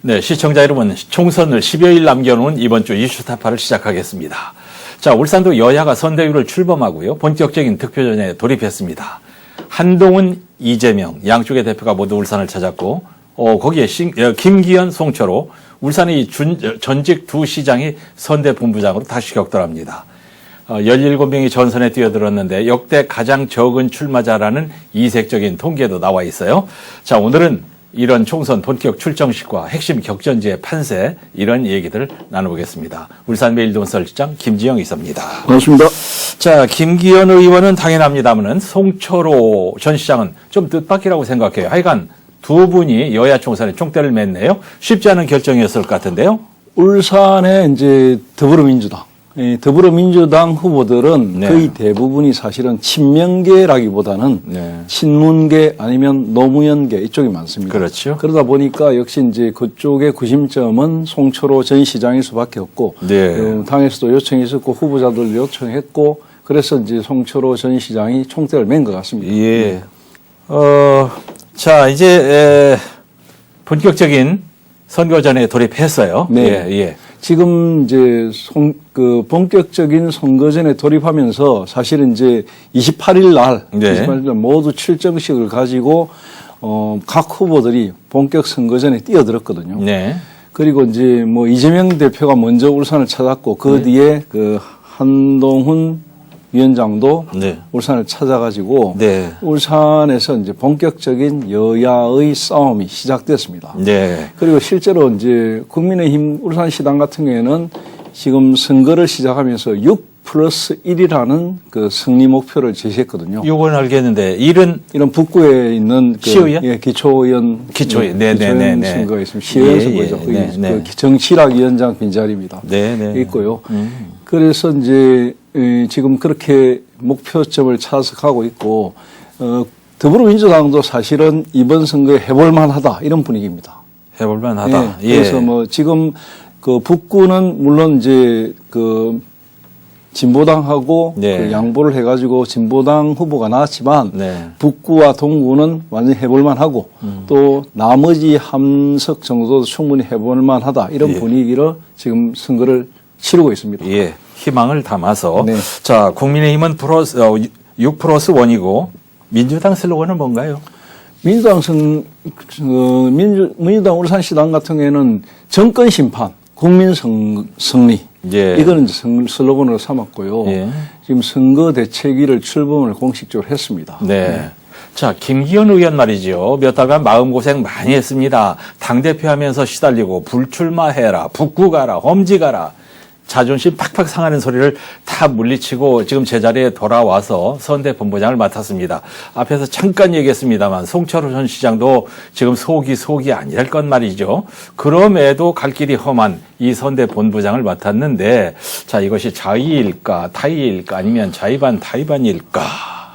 네, 시청자 여러분, 총선을 10여일 남겨놓은 이번 주 이슈타파를 시작하겠습니다. 자, 울산도 여야가 선대위를 출범하고요. 본격적인 득표전에 돌입했습니다. 한동훈, 이재명 양쪽의 대표가 모두 울산을 찾았고 거기에 김기현, 송철호 울산의 전직 두 시장이 선대 본부장으로 다시 격돌합니다. 17명이 전선에 뛰어들었는데 역대 가장 적은 출마자라는 이색적인 통계도 나와 있어요. 자, 오늘은 이런 총선 본격 출정식과 핵심 격전지의 판세, 이런 얘기들 나눠보겠습니다. 울산매일동설장 김지영 이사입니다. 반갑습니다. 자, 김기현 의원은 당연합니다만은 송철호 전 시장은 좀 뜻밖이라고 생각해요. 하여간 두 분이 여야 총선에 총대를 맺네요. 쉽지 않은 결정이었을 것 같은데요. 울산의 이제 더불어민주당 후보들은 네. 거의 대부분이 사실은 친명계라기보다는 네. 친문계 아니면 노무현계 이쪽이 많습니다. 그렇죠. 그러다 보니까 역시 이제 그쪽의 구심점은 송철호 전 시장일 수밖에 없고, 네. 당에서도 요청이 있었고 후보자들 요청했고, 그래서 이제 송철호 전 시장이 총대를 맨 것 같습니다. 예. 자, 이제 본격적인 선거전에 돌입했어요. 네. 예, 예. 지금 이제 본격적인 선거전에 돌입하면서 사실은 이제 28일 날, 네. 28일 날 모두 출정식을 가지고 각 후보들이 본격 선거전에 뛰어들었거든요. 네. 그리고 이제 뭐 이재명 대표가 먼저 울산을 찾았고 그 뒤에 그 한동훈 위원장도 네. 울산을 찾아가지고 네. 울산에서 이제 본격적인 여야의 싸움이 시작됐습니다. 네. 그리고 실제로 이제 국민의힘 울산시당 같은 경우에는 지금 선거를 시작하면서 6+1이라는 그 승리 목표를 제시했거든요. 요건 알겠는데, 이런 북구에 있는 그 시의원? 예, 기초의원 네네네. 선거가 있습니다. 시의원 선거죠. 거기 그 정치락 위원장 빈자리입니다. 네네. 있고요. 그래서 이제 지금 그렇게 목표점을 차석하고 있고 더불어민주당도 사실은 이번 선거에 해볼만하다 이런 분위기입니다. 해볼만하다. 예, 그래서 뭐 지금 그 북구는 물론 이제 그 진보당하고 네. 그 양보를 해가지고 진보당 후보가 나왔지만 네. 북구와 동구는 완전히 해볼만하고 또 나머지 함석 정도도 충분히 해볼만하다 이런 예. 분위기로 지금 선거를 치르고 있습니다. 예. 희망을 담아서. 네. 자, 국민의힘은 6+1이고 민주당 슬로건은 뭔가요? 민주당 울산시당 같은 경우에는 정권 심판, 국민 승리. 예. 이거는 이제 슬로건으로 삼았고요. 예. 지금 선거 대책위를 출범을 공식적으로 했습니다. 네. 자, 김기현 의원 말이죠. 몇 달간 마음고생 많이 했습니다. 당대표 하면서 시달리고 불출마해라, 북구 가라, 험지 가라. 자존심 팍팍 상하는 소리를 다 물리치고 지금 제자리에 돌아와서 선대 본부장을 맡았습니다. 앞에서 잠깐 얘기했습니다만 송철호 전 시장도 지금 속이 아니랄 건 말이죠. 그럼에도 갈 길이 험한 이 선대 본부장을 맡았는데, 자, 이것이 자의일까 타의일까 아니면 자의반 타의반일까?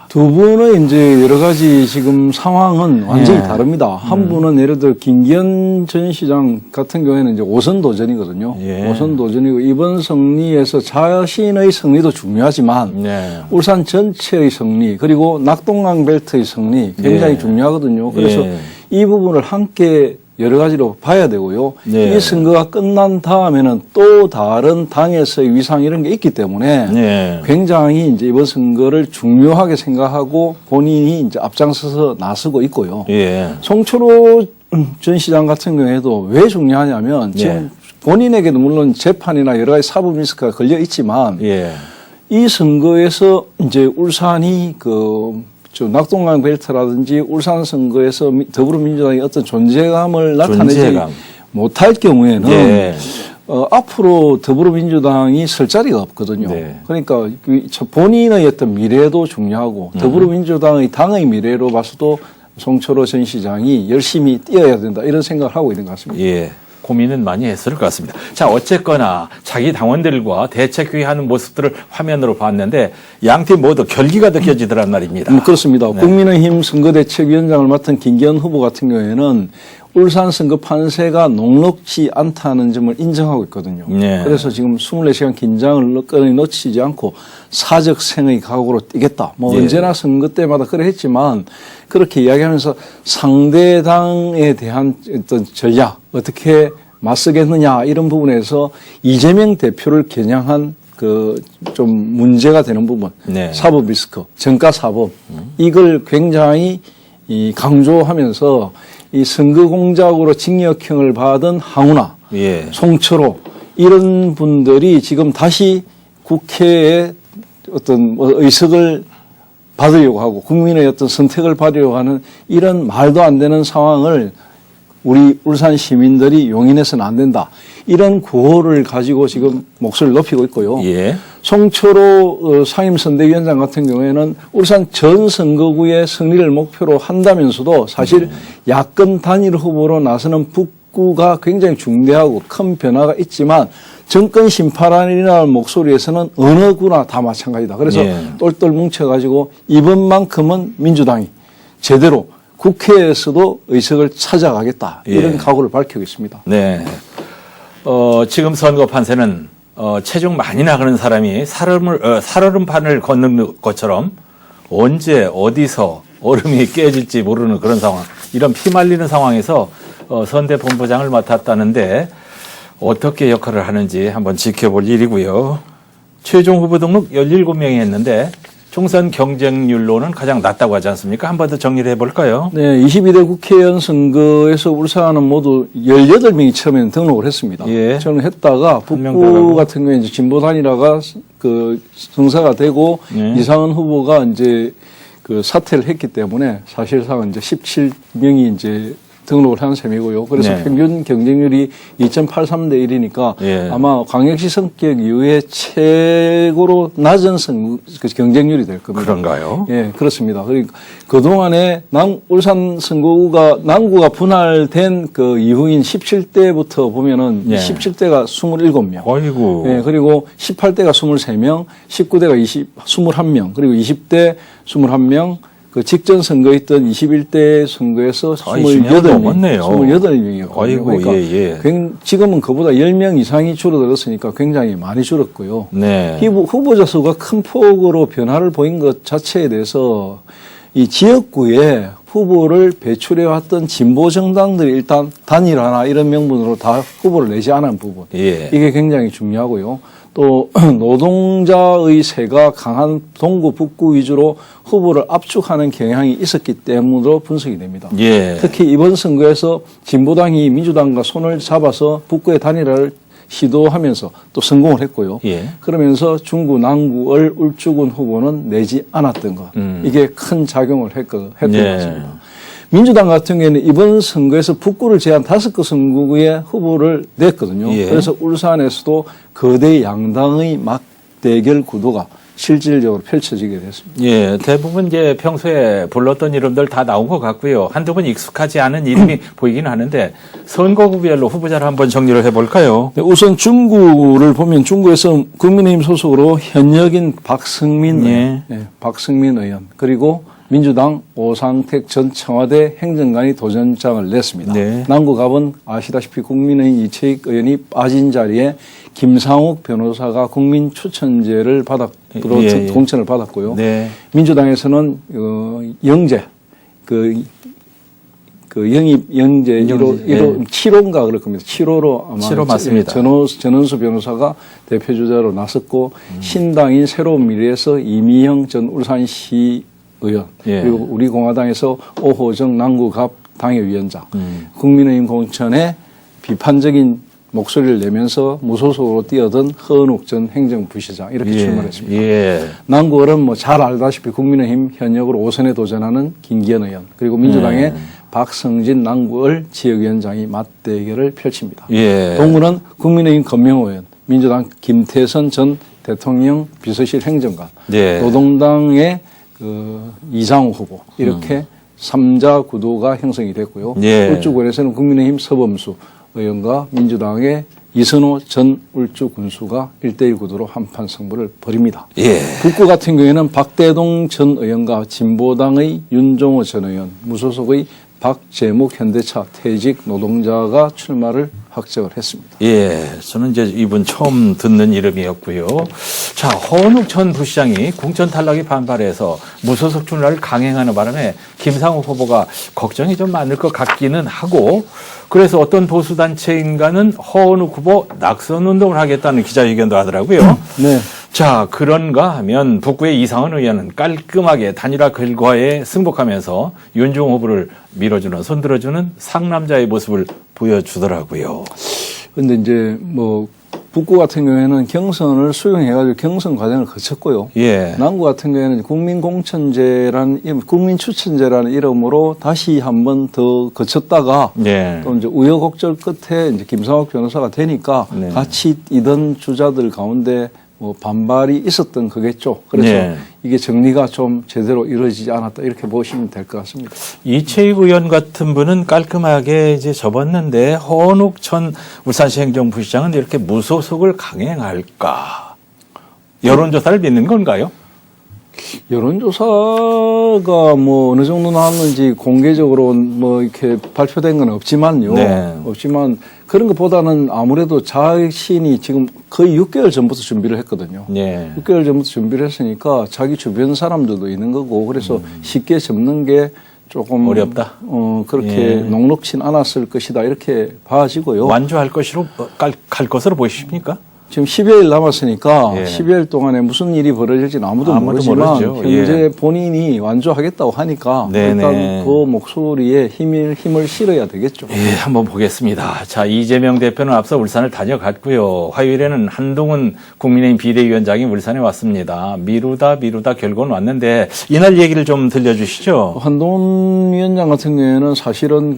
두 분의 이제 여러 가지 지금 상황은 완전히 예. 다릅니다. 한 분은 예를 들어 김기현 전 시장 같은 경우에는 이제 5선 도전이거든요. 예. 5선 도전이고 이번 승리에서 자신의 승리도 중요하지만 네. 울산 전체의 승리 그리고 낙동강 벨트의 승리 굉장히 예. 중요하거든요. 그래서 예. 이 부분을 함께 여러 가지로 봐야 되고요. 네. 이 선거가 끝난 다음에는 또 다른 당에서의 위상 이런 게 있기 때문에 네. 굉장히 이제 이번 선거를 중요하게 생각하고 본인이 이제 앞장서서 나서고 있고요. 예. 송철호 전 시장 같은 경우에도 왜 중요하냐면 지금 예. 본인에게도 물론 재판이나 여러 가지 사법 리스크가 걸려 있지만 예. 이 선거에서 이제 울산이 낙동강 벨트라든지 울산 선거에서 더불어민주당이 어떤 존재감을 나타내지 못할 경우에는 예. 앞으로 더불어민주당이 설 자리가 없거든요. 네. 그러니까 본인의 어떤 미래도 중요하고 더불어민주당의 당의 미래로 봐서도 송철호 전 시장이 열심히 뛰어야 된다 이런 생각을 하고 있는 것 같습니다. 예. 고민은 많이 했을 것 같습니다. 자, 어쨌거나 자기 당원들과 대책회의하는 모습들을 화면으로 봤는데 양팀 모두 결기가 느껴지더란 말입니다. 그렇습니다. 네. 국민의힘 선거대책위원장을 맡은 김기현 후보 같은 경우에는 울산 선거 판세가 녹록지 않다는 점을 인정하고 있거든요. 네. 그래서 지금 24시간 긴장을 끊어 놓치지 않고 사적생의 각오로 뛰겠다. 뭐 예. 언제나 선거 때마다 그래 했지만 그렇게 이야기하면서 상대 당에 대한 어떤 전략 어떻게 맞서겠느냐 이런 부분에서 이재명 대표를 겨냥한 그 좀 문제가 되는 부분, 네. 사법 리스크, 정가 사법 이걸 굉장히 강조하면서 이 선거 공작으로 징역형을 받은 항우나, 예. 송철호 이런 분들이 지금 다시 국회에 어떤 의석을 받으려고 하고 국민의 어떤 선택을 받으려고 하는 이런 말도 안 되는 상황을 우리 울산 시민들이 용인해서는 안 된다. 이런 구호를 가지고 지금 목소리를 높이고 있고요. 예. 송철호 상임선대위원장 같은 경우에는 울산 전 선거구의 승리를 목표로 한다면서도 사실 야권 단일 후보로 나서는 북구가 굉장히 중대하고 큰 변화가 있지만 정권 심판이라는 목소리에서는 어느 구나 다 마찬가지다. 그래서 예. 똘똘 뭉쳐가지고 이번만큼은 민주당이 제대로 국회에서도 의석을 찾아가겠다. 이런 예. 각오를 밝히고 있습니다. 네. 지금 선거 판세는 체중 많이 나가는 사람이 살얼음판을 걷는 것처럼 언제 어디서 얼음이 깨질지 모르는 그런 상황, 이런 피말리는 상황에서 선대 본부장을 맡았다는데 어떻게 역할을 하는지 한번 지켜볼 일이고요. 최종 후보 등록 17명이 했는데 총선 경쟁률로는 가장 낮다고 하지 않습니까? 한 번 더 정리를 해볼까요? 네, 22대 국회의원 선거에서 울산은 모두 18명이 처음에는 등록을 했습니다. 예. 저는 했다가 한명 북구 들어가고. 같은 경우에 이제 진보단이라가 그 성사가 되고 예. 이상은 후보가 이제 그 사퇴를 했기 때문에 사실상 이제 17명이 이제 등록을 한 셈이고요. 그래서 네. 평균 경쟁률이 2.83대 1이니까 예. 아마 광역시 성격 이후에 최고로 낮은 그 경쟁률이 될 겁니다. 그런가요? 예, 그렇습니다. 그러니까 그동안에 울산 선거구가 남구가 분할된 그 이후인 17대부터 보면은 예. 17대가 27명. 어이구. 예, 그리고 18대가 23명, 19대가 21명, 그리고 20대 21명, 그 직전 선거에 있던 21대 선거에서 20명 넘었네요. 28명이었거든요. 아이고, 그러니까 예. 지금은 그보다 10명 이상이 줄어들었으니까 굉장히 많이 줄었고요. 네. 후보자 수가 큰 폭으로 변화를 보인 것 자체에 대해서 이 지역구에 후보를 배출해왔던 진보 정당들이 일단 단일화나 이런 명분으로 다 후보를 내지 않은 부분. 예. 이게 굉장히 중요하고요. 또 노동자의 세가 강한 동구 북구 위주로 후보를 압축하는 경향이 있었기 때문으로 분석이 됩니다. 예. 특히 이번 선거에서 진보당이 민주당과 손을 잡아서 북구의 단일화를 시도하면서 또 성공을 했고요. 예. 그러면서 중구, 남구을 울주군 후보는 내지 않았던 것. 이게 큰 작용을 했던 것 예. 같습니다. 민주당 같은 경우에는 이번 선거에서 북구를 제한 5개 선거구에 후보를 냈거든요. 예. 그래서 울산에서도 거대 양당의 맞대결 구도가 실질적으로 펼쳐지게 됐습니다. 예, 대부분 이제 평소에 불렀던 이름들 다 나온 것 같고요. 한두 번 익숙하지 않은 이름이 보이긴 하는데 선거구별로 후보자를 한번 정리를 해볼까요? 네, 우선 중구를 보면 중구에서 국민의힘 소속으로 현역인 박승민 예. 의원, 네, 박승민 의원 그리고 민주당 오상택 전 청와대 행정관이 도전장을 냈습니다. 네. 남구갑은 아시다시피 국민의힘 이채익 의원이 빠진 자리에 김상욱 변호사가 국민 추천제를 예. 공천을 받았고요. 네. 민주당에서는 영재 영입 영재 1호 7호인가 그럴 겁니다. 7호로 아마 7호 맞습니다. 전원수 변호사가 대표 주자로 나섰고 신당인 새로운 미래에서 이미영 전 울산시 의원 예. 그리고 우리 공화당에서 오호정 남구갑 당협위원장 국민의힘 공천에 비판적인 목소리를 내면서 무소속으로 뛰어든 허은욱 전 행정부시장 이렇게 출마했습니다. 예. 남구을은 뭐 잘 알다시피 국민의힘 현역으로 5선에 도전하는 김기현 의원 그리고 민주당의 박성진 남구을 지역위원장이 맞대결을 펼칩니다. 예. 동구는 국민의힘 검명호 의원, 민주당 김태선 전 대통령 비서실 행정관, 예. 노동당의 이상우 후보 이렇게 3자 구도가 형성이 됐고요. 예. 울주군에서는 국민의힘 서범수 의원과 민주당의 이선호 전 울주 군수가 1대1 구도로 한판 승부를 벌입니다. 예. 북구 같은 경우에는 박대동 전 의원과 진보당의 윤종호 전 의원, 무소속의 박재묵 현대차 퇴직 노동자가 출마를 확정을 했습니다. 예, 저는 이제 이분 처음 듣는 이름이었고요. 자, 허은욱 전 부시장이 공천 탈락에 반발해서 무소속 출마를 강행하는 바람에 김상욱 후보가 걱정이 좀 많을 것 같기는 하고, 그래서 어떤 보수단체인가는 허은욱 후보 낙선 운동을 하겠다는 기자회견도 하더라고요. 네. 자, 그런가 하면 북구의 이상은 의원은 깔끔하게 단일화 결과에 승복하면서 윤중 후보를 밀어주는, 손들어주는 상남자의 모습을 보여주더라고요. 근데 이제 뭐 북구 같은 경우에는 경선을 수용해가지고 경선 과정을 거쳤고요. 예. 남구 같은 경우에는 국민추천제라는 이름으로 다시 한 번 더 거쳤다가 예. 또 이제 우여곡절 끝에 이제 김상욱 변호사가 되니까 네. 같이 이던 주자들 가운데 뭐 반발이 있었던 거겠죠. 그래서 네. 이게 정리가 좀 제대로 이루어지지 않았다 이렇게 보시면 될 것 같습니다. 이채익 의원 같은 분은 깔끔하게 이제 접었는데 허은욱 전 울산시 행정부시장은 이렇게 무소속을 강행할까? 여론조사를 믿는 건가요? 여론조사가 뭐 어느 정도 나왔는지 공개적으로 뭐 이렇게 발표된 건 없지만요. 네. 없지만 그런 것보다는 아무래도 자신이 지금 거의 6개월 전부터 준비를 했거든요. 예. 6개월 전부터 준비를 했으니까 자기 주변 사람들도 있는 거고 그래서 쉽게 접는 게 조금 어렵다. 그렇게 예. 녹록진 않았을 것이다 이렇게 봐지고요. 완주할 것으로 갈 것으로 보이십니까? 지금 10여일 남았으니까 예. 10여일 동안에 무슨 일이 벌어질지는 아무도 모르지만 모르죠. 현재 예. 본인이 완주하겠다고 하니까 네네. 일단 그 목소리에 힘을 실어야 되겠죠. 예, 한번 보겠습니다. 자, 이재명 대표는 앞서 울산을 다녀갔고요. 화요일에는 한동훈 국민의힘 비대위원장이 울산에 왔습니다. 미루다 결국은 왔는데 이날 얘기를 좀 들려주시죠. 한동훈 위원장 같은 경우에는 사실은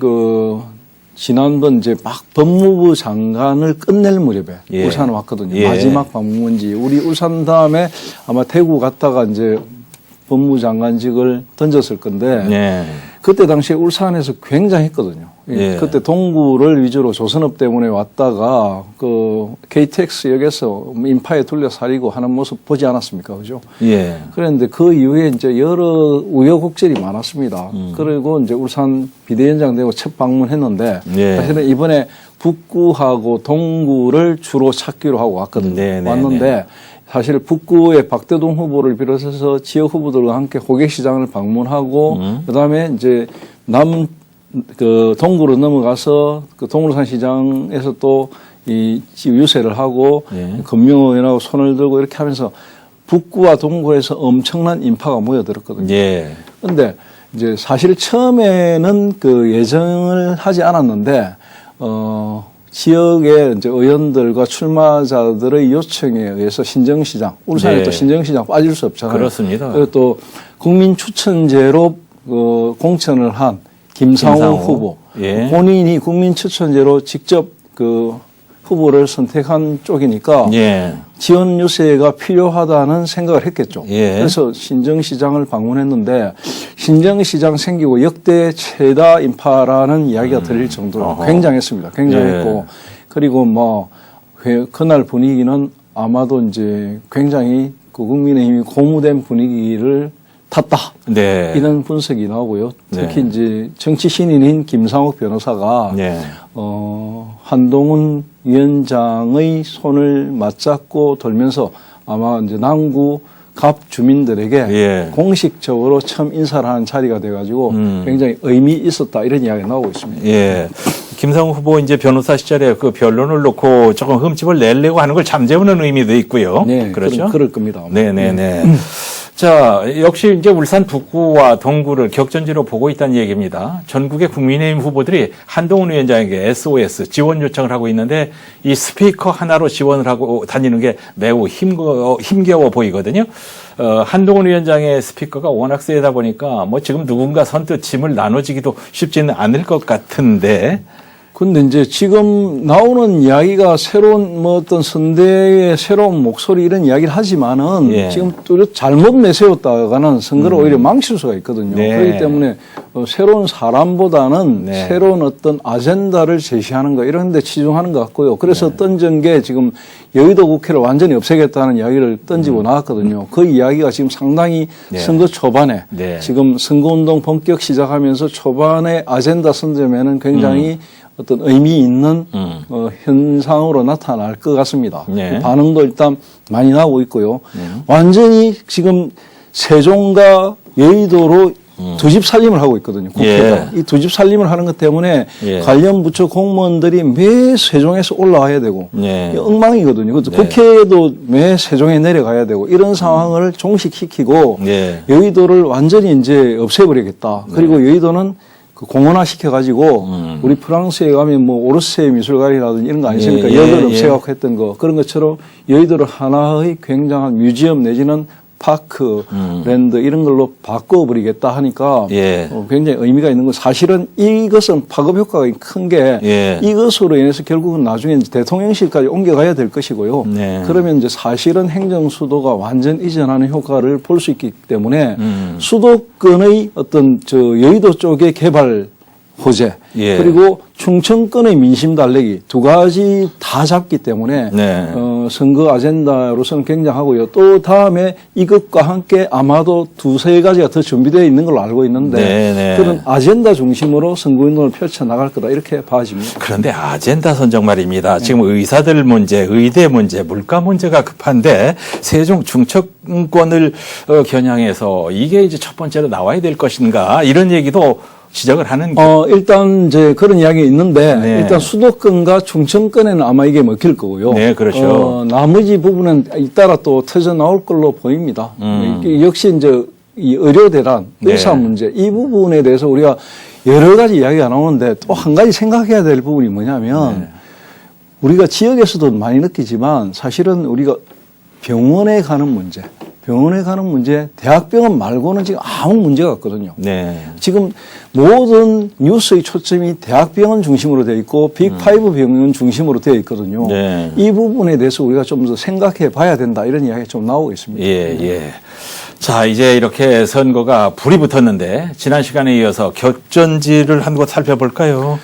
지난번 이제 막 법무부 장관을 끝낼 무렵에 예. 울산에 왔거든요. 예. 마지막 방문지. 우리 울산 다음에 아마 대구 갔다가 이제 법무부 장관직을 던졌을 건데 예. 그때 당시에 울산에서 굉장했거든요. 예. 그때 동구를 위주로 조선업 때문에 왔다가 KTX역에서 인파에 둘러싸리고 하는 모습 보지 않았습니까? 그죠? 예. 그런데 그 이후에 이제 여러 우여곡절이 많았습니다. 그리고 이제 울산 비대위원장 되고 첫 방문했는데 예. 사실은 이번에 북구하고 동구를 주로 찾기로 하고 왔거든요. 네, 네, 왔는데 사실 북구의 박대동 후보를 비롯해서 지역 후보들과 함께 호객시장을 방문하고 그다음에 이제 동구로 넘어가서 동물산 시장에서 또 이 유세를 하고 예. 금융의원하고 손을 들고 이렇게 하면서 북구와 동구에서 엄청난 인파가 모여들었거든요. 예. 그런데 이제 사실 처음에는 예정을 하지 않았는데 지역의 이제 의원들과 출마자들의 요청에 의해서 신정시장, 울산에 네. 또 신정시장 빠질 수 없잖아요. 그렇습니다. 그리고 또 국민추천제로 공천을 한 김상우 후보, 예. 본인이 국민추천제로 직접 후보를 선택한 쪽이니까 예. 지원 유세가 필요하다는 생각을 했겠죠. 예. 그래서 신정시장을 방문했는데 신정시장 생기고 역대 최다 인파라는 이야기가 들릴 정도로 어허. 굉장했습니다. 굉장했고 예. 그리고 그날 분위기는 아마도 이제 굉장히 국민의힘이 고무된 분위기를 탔다. 네. 이런 분석이 나오고요. 특히 네. 이제 정치 신인인 김상욱 변호사가 네. 한동훈 위원장의 손을 맞잡고 돌면서 아마 이제 남구 갑 주민들에게 예. 공식적으로 처음 인사를 하는 자리가 돼가지고 굉장히 의미 있었다 이런 이야기가 나오고 있습니다. 예. 김상우 후보 이제 변호사 시절에 변론을 놓고 조금 흠집을 내려고 하는 걸 잠재우는 의미도 있고요. 네, 그렇죠. 그럴 겁니다. 네네네. 자, 역시 이제 울산 북구와 동구를 격전지로 보고 있다는 얘기입니다. 전국의 국민의힘 후보들이 한동훈 위원장에게 SOS 지원 요청을 하고 있는데 이 스피커 하나로 지원을 하고 다니는 게 매우 힘겨워 보이거든요. 한동훈 위원장의 스피커가 워낙 세다 보니까 지금 누군가 선뜻 짐을 나눠지기도 쉽지는 않을 것 같은데. 근데 이제 지금 나오는 이야기가 새로운 어떤 선대의 새로운 목소리 이런 이야기를 하지만은 예. 지금 또 잘못 내세웠다가는 선거를 오히려 망칠 수가 있거든요. 네. 그렇기 때문에 새로운 사람보다는 네. 새로운 어떤 아젠다를 제시하는 거 이런 데 치중하는 것 같고요. 그래서 던진 게 지금 여의도 국회를 완전히 없애겠다는 이야기를 던지고 나왔거든요. 그 이야기가 지금 상당히 네. 선거 초반에 네. 지금 선거운동 본격 시작하면서 초반에 아젠다 선점에는 굉장히 어떤 의미 있는 현상으로 나타날 것 같습니다. 네. 반응도 일단 많이 나오고 있고요. 완전히 지금 세종과 여의도로 두 집 살림을 하고 있거든요. 국회가. 이 두 집 살림을 하는 것 때문에 예. 관련 부처 공무원들이 매 세종에서 올라와야 되고 네. 엉망이거든요. 그래서 네. 국회에도 매 세종에 내려가야 되고 이런 상황을 종식시키고 네. 여의도를 완전히 이제 없애버리겠다. 그리고 여의도는 그 공원화 시켜가지고 우리 프랑스에 가면 뭐 오르세 미술관이라든지 이런 거 아니십니까? 예, 역을 예. 없애갖고 했던 거. 그런 것처럼 여의도를 하나의 굉장한 뮤지엄 내지는 파크, 랜드 이런 걸로 바꿔버리겠다 하니까 예. 굉장히 의미가 있는 건 사실은 이것은 파급 효과가 큰 게 예. 이것으로 인해서 결국은 나중에 이제 대통령실까지 옮겨가야 될 것이고요. 네. 그러면 이제 사실은 행정수도가 완전 이전하는 효과를 볼 수 있기 때문에 수도권의 어떤 저 여의도 쪽의 개발 호재 예. 그리고 충청권의 민심 달래기 두 가지 다 잡기 때문에 네. 선거 아젠다로서는 굉장하고요. 또 다음에 이것과 함께 아마도 두세 가지가 더 준비되어 있는 걸로 알고 있는데 네, 네. 그런 아젠다 중심으로 선거운동을 펼쳐나갈 거다 이렇게 봐집니다. 그런데 아젠다 선정 말입니다. 지금 의사들 문제, 의대 문제, 물가 문제가 급한데 세종 충청권을 겨냥해서 이게 이제 첫 번째로 나와야 될 것인가 이런 얘기도 지적을 하는 일단 이제 그런 이야기 있는데 네. 일단 수도권과 충청권에는 아마 이게 먹힐 거고요. 네, 그렇죠. 나머지 부분은 잇따라 또 터져 나올 걸로 보입니다. 이게 역시 이제 이 의료 대란, 네. 의사 문제 이 부분에 대해서 우리가 여러 가지 이야기가 나오는데 또 한 가지 생각해야 될 부분이 뭐냐면 우리가 지역에서도 많이 느끼지만 사실은 우리가 병원에 가는 문제, 대학병원 말고는 지금 아무 문제가 없거든요. 네. 지금 모든 뉴스의 초점이 대학병원 중심으로 되어 있고 빅5 병원 중심으로 되어 있거든요. 네. 이 부분에 대해서 우리가 좀 더 생각해 봐야 된다 이런 이야기가 좀 나오고 있습니다. 예, 예. 자, 이제 이렇게 선거가 불이 붙었는데 지난 시간에 이어서 격전지를 한 곳 살펴볼까요?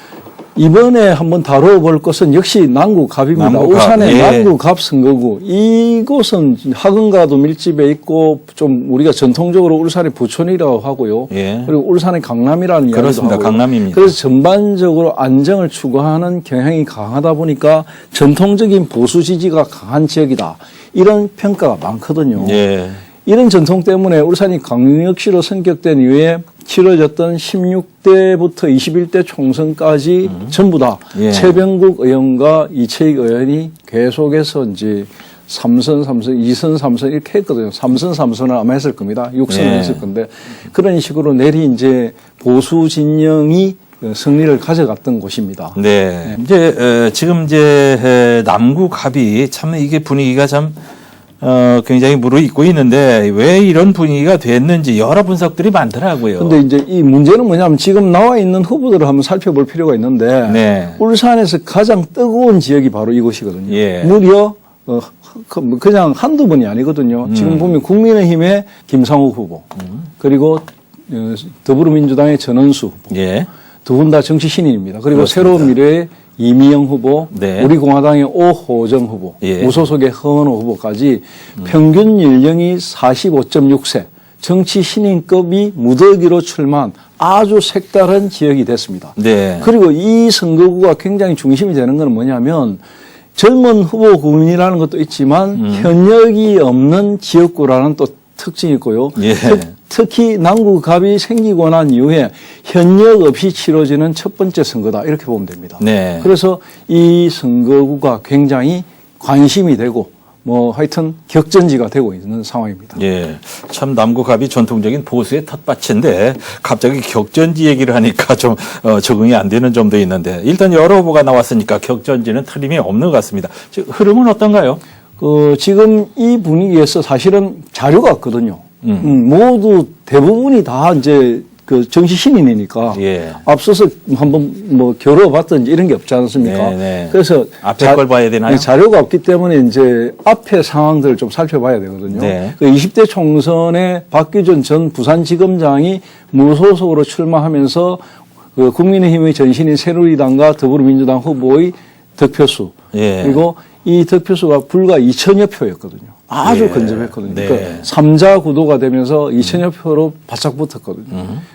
이번에 한번 다뤄볼 것은 역시 남구갑입니다. 남구갑, 울산의 예. 남구갑 선거구. 이곳은 학원가도 밀집해 있고 좀 우리가 전통적으로 울산의 부촌이라고 하고요. 예. 그리고 울산의 강남이라는 이야기도 그렇습니다. 하고요. 강남입니다. 그래서 전반적으로 안정을 추구하는 경향이 강하다 보니까 전통적인 보수 지지가 강한 지역이다. 이런 평가가 많거든요. 예. 이런 전통 때문에 울산이 광역시로 선격된 이후에 치러졌던 16대부터 21대 총선까지 전부 다 예. 최병국 의원과 이채익 의원이 계속해서 이제 3선, 2선, 3선 이렇게 했거든요. 3선, 3선을 아마 했을 겁니다. 6선을 예. 했을 건데 그런 식으로 내리 이제 보수 진영이 승리를 가져갔던 곳입니다. 네. 이제 지금 이제 남구갑이 참 이게 분위기가 참 굉장히 무르익고 있는데 왜 이런 분위기가 됐는지 여러 분석들이 많더라고요. 근데 이제 이 문제는 뭐냐면 지금 나와 있는 후보들을 한번 살펴볼 필요가 있는데 네. 울산에서 가장 뜨거운 지역이 바로 이곳이거든요. 예. 무려 그냥 한두 번이 아니거든요. 지금 보면 국민의힘의 김상욱 후보 그리고 더불어민주당의 전원수 후보 예. 두 분 다 정치 신인입니다. 그리고 그렇습니다. 새로운 미래의 이미영 후보, 네. 우리공화당의 오호정 후보, 예. 무소속의 허은호 후보까지 평균 연령이 45.6세, 정치 신인급이 무더기로 출마한 아주 색다른 지역이 됐습니다. 네. 그리고 이 선거구가 굉장히 중심이 되는 건 뭐냐면 젊은 후보군이라는 것도 있지만 현역이 없는 지역구라는 또 특징이 있고요. 예. 특히 남구갑이 생기고 난 이후에 현역 없이 치러지는 첫 번째 선거다 이렇게 보면 됩니다. 네. 그래서 이 선거구가 굉장히 관심이 되고 뭐 하여튼 격전지가 되고 있는 상황입니다. 예. 참 남구갑이 전통적인 보수의 텃밭인데 갑자기 격전지 얘기를 하니까 좀 적응이 안 되는 점도 있는데 일단 여러 후보가 나왔으니까 격전지는 틀림이 없는 것 같습니다. 흐름은 어떤가요? 지금 이 분위기에서 사실은 자료가 없거든요. 모두 대부분이 다 이제 그 정치 신인이니까 예. 앞서서 한번 뭐 겨뤄봤든지 이런 게 없지 않습니까? 네. 그래서 앞에 걸 봐야 되나요? 자료가 없기 때문에 이제 앞에 상황들을 좀 살펴봐야 되거든요. 네. 그 20대 총선에 박규전 전 부산지검장이 무소속으로 출마하면서 그 국민의힘의 전신인 새누리당과 더불어민주당 후보의 득표수 예. 그리고 이 득표수가 불과 2천여 표였거든요. 아주 예. 근접했거든요. 네. 그러니까 3자 구도가 되면서 2천여 표로 바짝 붙었거든요.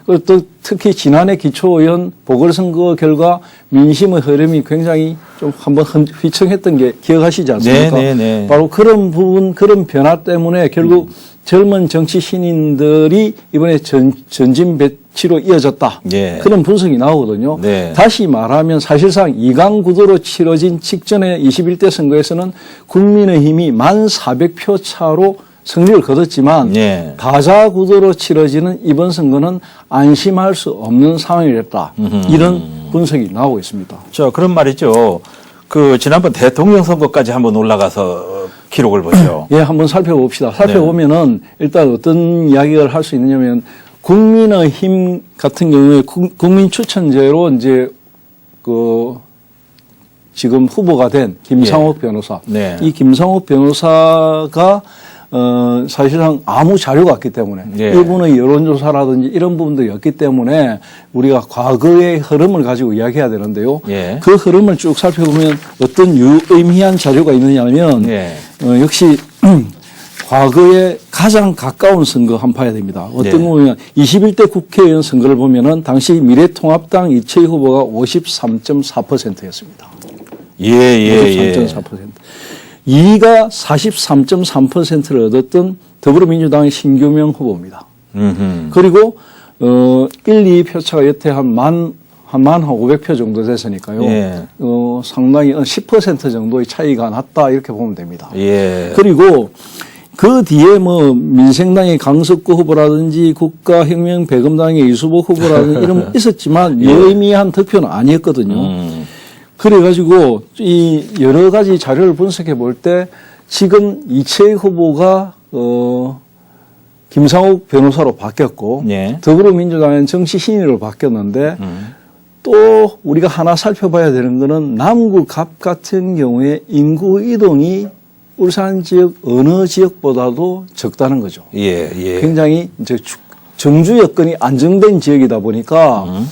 그리고 또 특히 지난해 기초의원 보궐선거 결과 민심의 흐름이 굉장히 좀 한번 휘청했던 게 기억하시지 않습니까? 네. 바로 그런 부분, 그런 변화 때문에 결국 젊은 정치 신인들이 이번에 전진 배치로 이어졌다. 예. 그런 분석이 나오거든요. 네. 다시 말하면 사실상 2강 구도로 치러진 직전의 21대 선거에서는 국민의힘이 1,400표 차로 승리를 거뒀지만 예. 다자 구도로 치러지는 이번 선거는 안심할 수 없는 상황이 됐다. 이런 분석이 나오고 있습니다. 그런 말이죠. 그 지난번 대통령 선거까지 한번 올라가서 기록을 보죠. 예, 한번 살펴봅시다. 살펴보면은 일단 어떤 이야기를 할 수 있느냐면 국민의힘 같은 경우에 국민 추천제로 이제 그 지금 후보가 된 김상옥 변호사. 네. 이 김상옥 변호사가 사실상 아무 자료가 없기 때문에 예. 일본의 여론조사라든지 이런 부분들이 없기 때문에 우리가 과거의 흐름을 가지고 이야기해야 되는데요. 예. 그 흐름을 쭉 살펴보면 어떤 유의미한 자료가 있느냐면 예. 역시 과거에 가장 가까운 선거 한번 봐야 됩니다. 어떤 거 보면 21대 국회의원 선거를 보면은 당시 미래통합당 이채희 후보가 53.4%였습니다. 예. 53.4%. 2위가 43.3%를 얻었던 더불어민주당의 신규명 후보입니다. 그리고 1, 2위 표차가 여태 한 500표 정도 됐으니까요. 예. 상당히 10% 정도의 차이가 났다 이렇게 보면 됩니다. 예. 그리고 그 뒤에 뭐 민생당의 강석구 후보라든지 국가혁명배금당의 이수복 후보라든지 이런 거 있었지만 유의미한 득표는 아니었거든요. 그래가지고 이 여러 가지 자료를 분석해 볼 때 지금 이채희 후보가 김상욱 변호사로 바뀌었고 예. 더불어민주당은 정치 신인으로 바뀌었는데 또 우리가 하나 살펴봐야 되는 거는 남구 갑 같은 경우에 인구 이동이 울산 지역 어느 지역보다도 적다는 거죠. 예. 굉장히 이제 정주 여건이 안정된 지역이다 보니까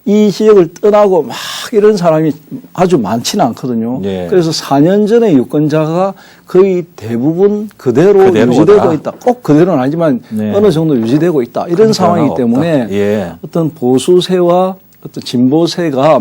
이 지역을 떠나고 막 이런 사람이 아주 많지는 않거든요. 예. 그래서 4년 전에 유권자가 거의 대부분 그대로 유지되고 있다. 꼭 그대로는 아니지만 네. 어느 정도 유지되고 있다. 이런 상황이기 때문에 예. 어떤 보수세와 어떤 진보세가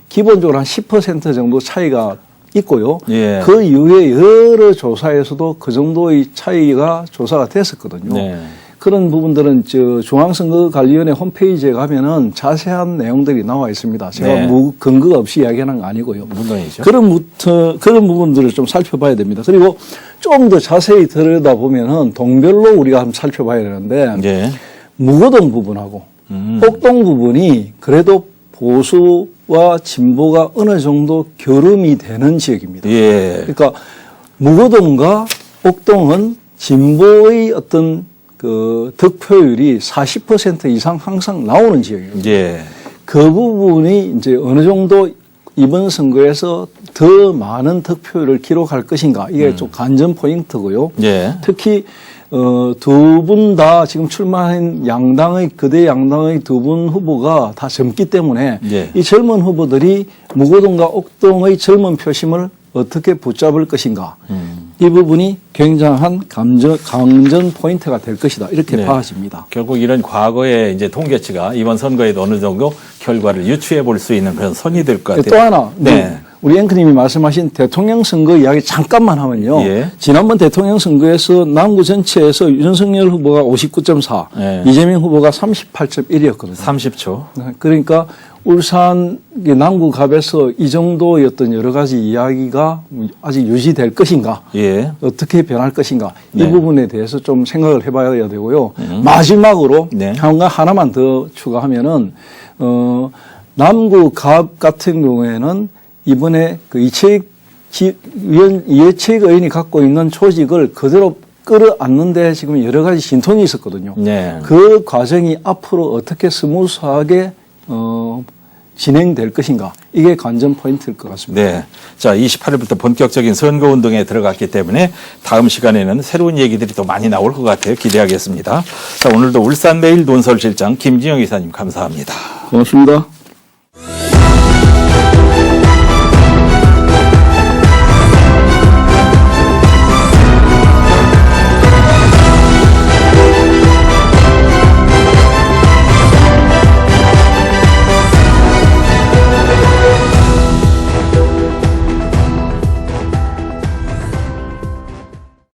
기본적으로 한 10% 정도 차이가 있고요. 예. 그 이후에 여러 조사에서도 그 정도의 차이가 조사가 됐었거든요. 네. 그런 부분들은 중앙선거관리위원회 홈페이지에 가면은 자세한 내용들이 나와 있습니다. 제가 네. 근거가 없이 이야기하는 거 아니고요. 물론이죠. 그런 부분들을 좀 살펴봐야 됩니다. 그리고 좀 더 자세히 들여다보면은 동별로 우리가 한번 살펴봐야 되는데 예. 무거동 부분하고 옥동 부분이 그래도 보수와 진보가 어느 정도 결음이 되는 지역입니다. 예. 그러니까 무거동과 옥동은 진보의 어떤 그 득표율이 40% 이상 항상 나오는 지역이에요. 예. 그 부분이 이제 어느 정도 이번 선거에서 더 많은 득표율을 기록할 것인가 이게 좀 관전 포인트고요. 예. 특히 두 분 다 지금 출마한 양당의 거대 양당의 두 분 후보가 다 젊기 때문에 예. 이 젊은 후보들이 무거동과 옥동의 젊은 표심을 어떻게 붙잡을 것인가 이 부분이 굉장한 강전 포인트가 될 것이다 이렇게 네. 봐집니다. 결국 이런 과거의 이제 통계치가 이번 선거에도 어느 정도 결과를 유추해 볼 수 있는 그런 선이 될 것 같아요. 또 하나 네. 우리 앵커님이 말씀하신 대통령 선거 이야기 잠깐만 하면요. 예. 지난번 대통령 선거에서 남구 전체에서 윤석열 후보가 59.4, 예. 이재명 후보가 38.1이었거든요. 30초. 그러니까 울산 남구갑에서 이 정도였던 여러 가지 이야기가 아직 유지될 것인가, 예. 어떻게 변할 것인가 네. 이 부분에 대해서 좀 생각을 해봐야 되고요. 마지막으로 네. 하나만 더 추가하면은 남구갑 같은 경우에는 이번에 그 이해채익 의원이 갖고 있는 조직을 그대로 끌어안는데 지금 여러 가지 신통이 있었거든요. 네. 그 과정이 앞으로 어떻게 스무스하게 진행될 것인가, 이게 관전 포인트일 것 같습니다. 네. 자, 28일부터 본격적인 선거운동에 들어갔기 때문에 다음 시간에는 새로운 얘기들이 또 많이 나올 것 같아요. 기대하겠습니다. 자, 오늘도 울산매일 논설실장 김진영 이사님 감사합니다. 고맙습니다.